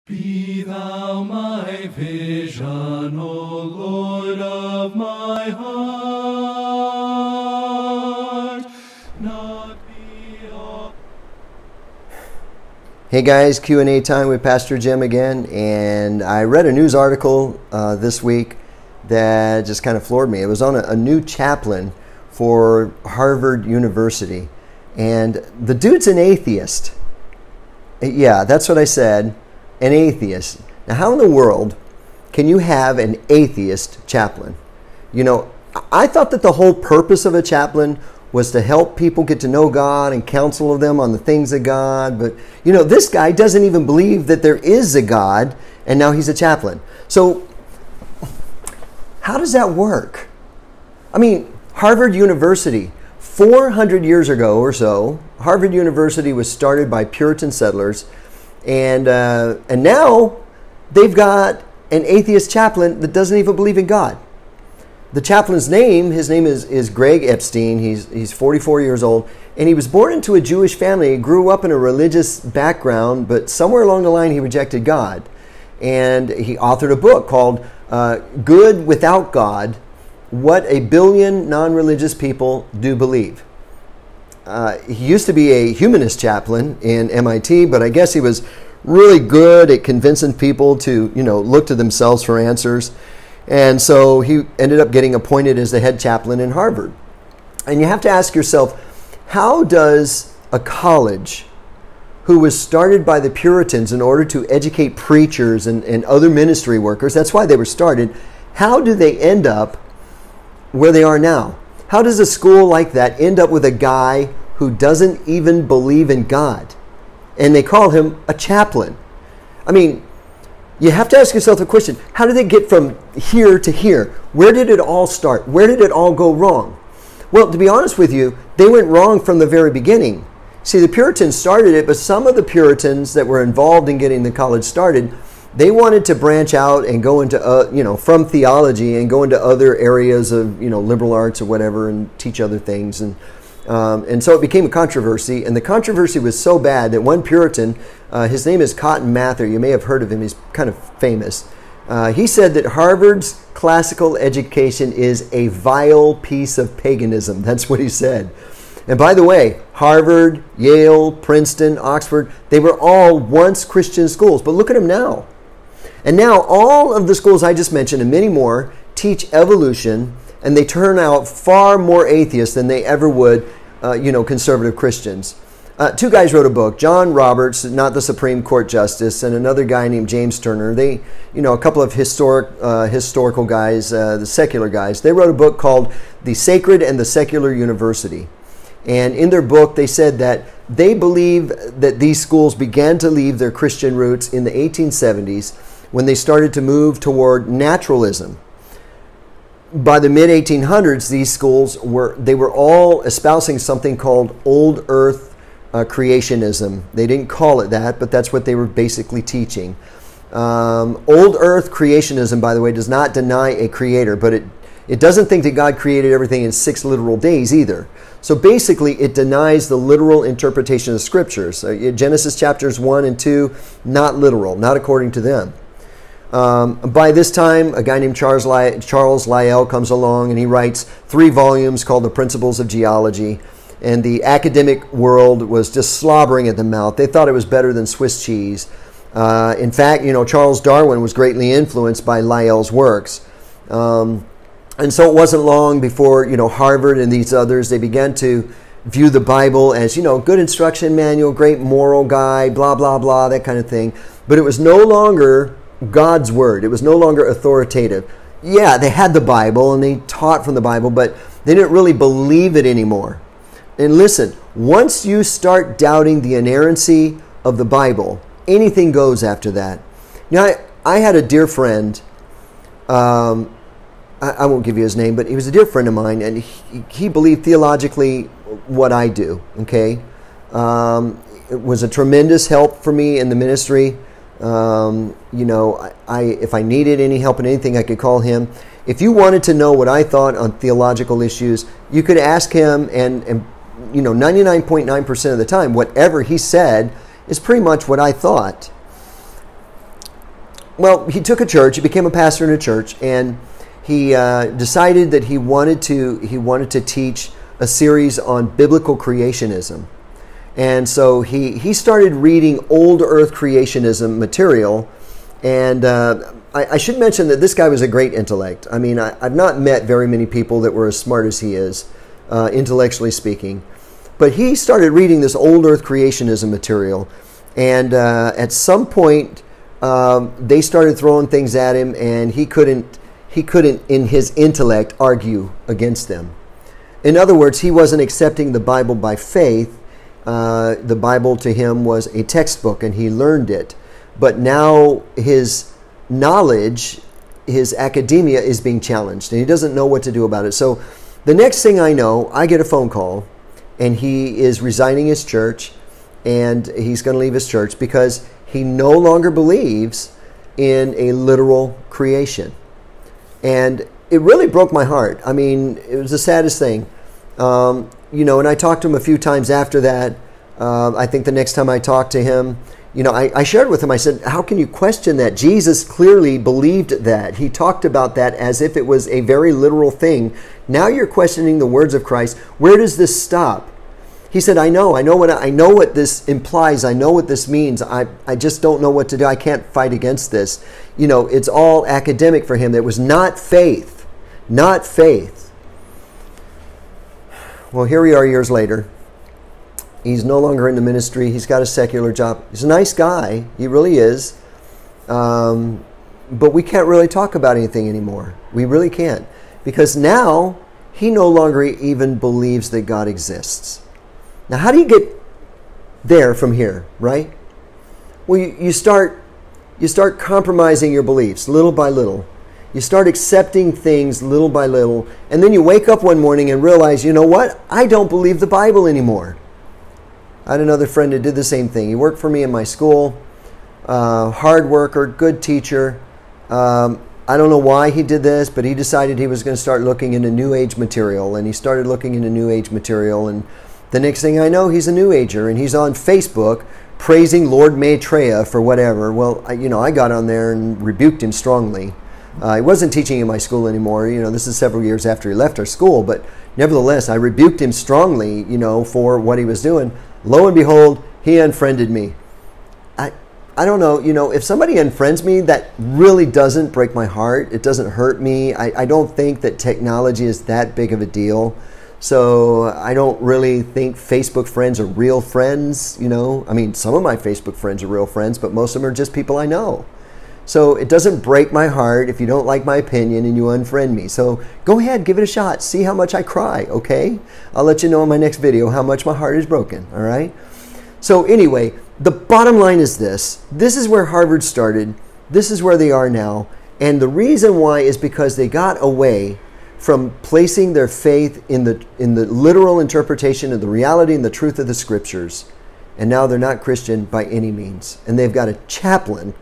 Be thou my vision, O Lord of my heart, not be all. Hey guys, Q&A time with Pastor Jim again, and I read a news article this week that just kind of floored me. It was on a new chaplain for Harvard University, and the dude's an atheist. Yeah, that's what I said. An atheist. Now, how in the world can you have an atheist chaplain? You know, I thought that the whole purpose of a chaplain was to help people get to know God and counsel them on the things of God. But, you know, this guy doesn't even believe that there is a God, and now he's a chaplain. So, how does that work? I mean, Harvard University, 400 years ago or so, Harvard University was started by Puritan settlers. And now they've got an atheist chaplain that doesn't even believe in God. The chaplain's name, his name is Greg Epstein. He's 44 years old, and he was born into a Jewish family. He grew up in a religious background, but somewhere along the line he rejected God. And he authored a book called Good Without God, What a Billion Non-Religious People Do Believe. He used to be a humanist chaplain in MIT, but I guess he was really good at convincing people to, look to themselves for answers. And so he ended up getting appointed as the head chaplain in Harvard. And you have to ask yourself, how does a college who was started by the Puritans in order to educate preachers and other ministry workers, that's why they were started, how do they end up where they are now? How does a school like that end up with a guy who doesn't even believe in God? And they call him a chaplain. I mean, you have to ask yourself the question, how did they get from here to here? Where did it all start? Where did it all go wrong? Well, to be honest with you, they went wrong from the very beginning. See, the Puritans started it, but some of the Puritans that were involved in getting the college started, they wanted to branch out and go into, from theology and go into other areas of, liberal arts or whatever and teach other things. And so it became a controversy. And the controversy was so bad that one Puritan, his name is Cotton Mather, you may have heard of him, he's kind of famous. He said that Harvard's classical education is a vile piece of paganism. That's what he said. And by the way, Harvard, Yale, Princeton, Oxford, they were all once Christian schools. But look at them now. And now all of the schools I just mentioned and many more teach evolution, and they turn out far more atheists than they ever would, conservative Christians. Two guys wrote a book, John Roberts, not the Supreme Court Justice, and another guy named James Turner. They, a couple of historical guys, the secular guys, they wrote a book called The Sacred and the Secular University. And in their book, they said that they believe that these schools began to leave their Christian roots in the 1870s when they started to move toward naturalism. By the mid-1800s, these schools were all espousing something called Old Earth Creationism. They didn't call it that, but that's what they were basically teaching. Old Earth Creationism, by the way, does not deny a creator, but it doesn't think that God created everything in 6 literal days either. So basically, it denies the literal interpretation of scriptures. Genesis chapters 1 and 2, not literal, not according to them. By this time, a guy named Charles Lyell comes along and he writes 3 volumes called The Principles of Geology. And the academic world was just slobbering at the mouth. They thought it was better than Swiss cheese. In fact, Charles Darwin was greatly influenced by Lyell's works. And so it wasn't long before, Harvard and these others, they began to view the Bible as, good instruction manual, great moral guide, blah, blah, blah, that kind of thing. But it was no longer God's word. It was no longer authoritative. Yeah, they had the Bible and they taught from the Bible, but they didn't really believe it anymore. And listen, once you start doubting the inerrancy of the Bible, anything goes after that. I had a dear friend, I won't give you his name, but he was a dear friend of mine, and he believed theologically what I do, okay? It was a tremendous help for me in the ministry. If I needed any help in anything, I could call him. If you wanted to know what I thought on theological issues, you could ask him, and 99.9% of the time, whatever he said is pretty much what I thought. well, he took a church. He became a pastor in a church, and he decided that he wanted to teach a series on biblical creationism. And so he started reading old Earth Creationism material. And I should mention that this guy was a great intellect. I mean, I've not met very many people that were as smart as he is, intellectually speaking. But he started reading this old Earth Creationism material. And at some point, they started throwing things at him, and he couldn't, in his intellect, argue against them. In other words, he wasn't accepting the Bible by faith. The Bible to him was a textbook, and he learned it. But now his knowledge, his academia is being challenged, and he doesn't know what to do about it. So the next thing I know, I get a phone call, and he is resigning his church, and he's going to leave his church because he no longer believes in a literal creation. And it really broke my heart. I mean, it was the saddest thing. And I talked to him a few times after that. I think the next time I talked to him, I shared with him, I said, how can you question that? Jesus clearly believed that. He talked about that as if it was a very literal thing. Now you're questioning the words of Christ. Where does this stop? He said, I know what this implies. I know what this means. I just don't know what to do. I can't fight against this. It's all academic for him. It was not faith. Not faith. Well, here we are years later. He's no longer in the ministry. He's got a secular job. He's a nice guy. He really is. But we can't really talk about anything anymore. We really can't. Because now he no longer even believes that God exists. Now, how do you get there from here, right? Well, you start compromising your beliefs little by little. You start accepting things little by little. And then you wake up one morning and realize, you know what? I don't believe the Bible anymore. I had another friend who did the same thing. He worked for me in my school. Hard worker, good teacher. I don't know why he did this, but he decided he was going to start looking into New Age material. And he started looking into New Age material. And the next thing I know, he's a New Ager. And he's on Facebook praising Lord Maitreya for whatever. Well, I got on there and rebuked him strongly. He wasn't teaching in my school anymore. This is several years after he left our school. But nevertheless, I rebuked him strongly, for what he was doing. Lo and behold, he unfriended me. I don't know, if somebody unfriends me, that really doesn't break my heart. It doesn't hurt me. I don't think that technology is that big of a deal. So I don't really think Facebook friends are real friends, I mean, some of my Facebook friends are real friends, but most of them are just people I know. So it doesn't break my heart if you don't like my opinion and you unfriend me. So go ahead, give it a shot. See how much I cry, okay? I'll let you know in my next video how much my heart is broken, all right? So anyway, the bottom line is this. This is where Harvard started. This is where they are now. And the reason why is because they got away from placing their faith in the literal interpretation of the reality and the truth of the Scriptures. And now they're not Christian by any means. And they've got a chaplain,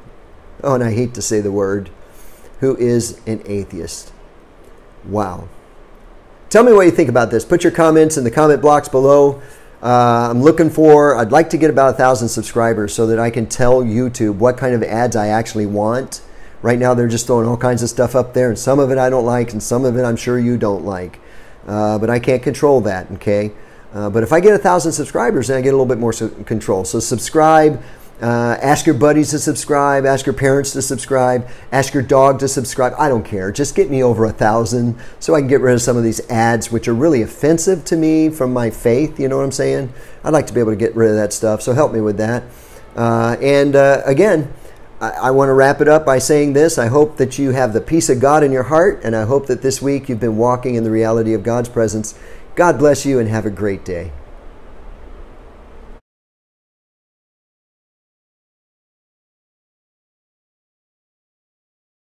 oh, and I hate to say the word, who is an atheist. Wow. Tell me what you think about this. Put your comments in the comment blocks below. I'd like to get about 1,000 subscribers so that I can tell YouTube what kind of ads I actually want. Right now they're just throwing all kinds of stuff up there, and some of it I don't like, and some of it I'm sure you don't like. But I can't control that, okay? But if I get 1,000 subscribers, then I get a little bit more control. So subscribe. Ask your buddies to subscribe. Ask your parents to subscribe. Ask your dog to subscribe. I don't care. Just get me over 1,000 so I can get rid of some of these ads, which are really offensive to me from my faith. You know what I'm saying? I'd like to be able to get rid of that stuff, so help me with that. Again, I want to wrap it up by saying this. I hope that you have the peace of God in your heart, and I hope that this week you've been walking in the reality of God's presence. God bless you, and have a great day.